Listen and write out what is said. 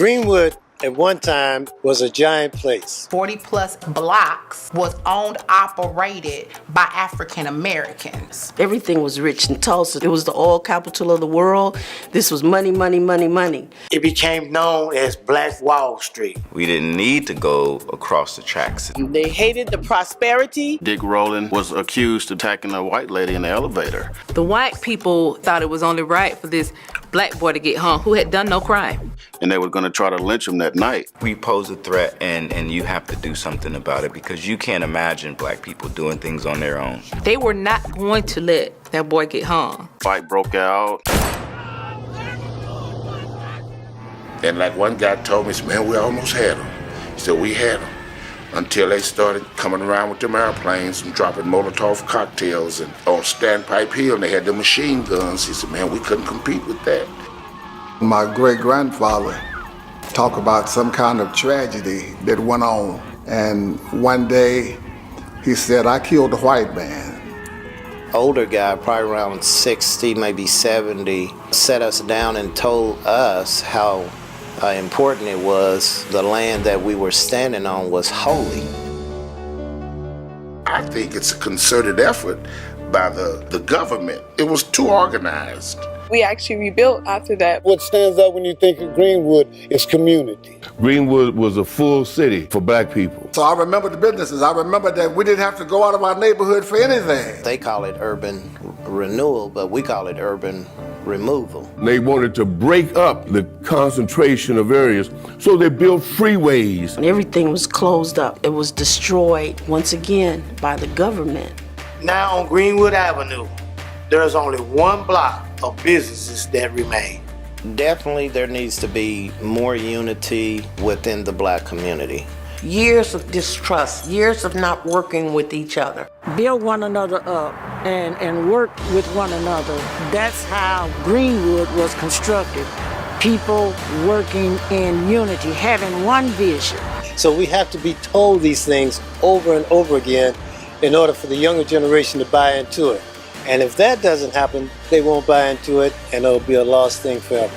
Greenwood at one time was a giant place. 40 plus blocks was owned, operated by African Americans. Everything was rich in Tulsa. It was the oil capital of the world. This was money, money, money, money. It became known as Black Wall Street. We didn't need to go across the tracks. They hated the prosperity. Dick Rowland was accused of attacking a white lady in the elevator. The white people thought it was only right for this black boy to get hung who had done no crime. And they were going to try to lynch him that night. We pose a threat, and you have to do something about it because you can't imagine black people doing things on their own. They were not going to let that boy get hung. Fight broke out. And like one guy told me, man, we almost had him. He said, we had him. Until they started coming around with them airplanes and dropping Molotov cocktails and on Standpipe Hill, and they had the machine guns. He said, man, we couldn't compete with that. My great-grandfather talked about some kind of tragedy that went on. And one day he said, I killed a white man. Older guy, probably around 60, maybe 70, sat us down and told us how important it was. The land that we were standing on was holy. I think it's a concerted effort by the government. It was too organized. We actually rebuilt after that. What stands out when you think of Greenwood is community. Greenwood was a full city for black people. So I remember the businesses. I remember that we didn't have to go out of our neighborhood for anything. They call it urban renewal, but we call it urban removal. They wanted to break up the concentration of areas, so they built freeways. And everything was closed up. It was destroyed once again by the government. Now on Greenwood Avenue, there's only one block of businesses that remain. Definitely there needs to be more unity within the black community. Years of distrust, years of not working with each other. Build one another up and work with one another. That's how Greenwood was constructed. People working in unity, having one vision. So we have to be told these things over and over again in order for the younger generation to buy into it. And if that doesn't happen, they won't buy into it, and it'll be a lost thing forever.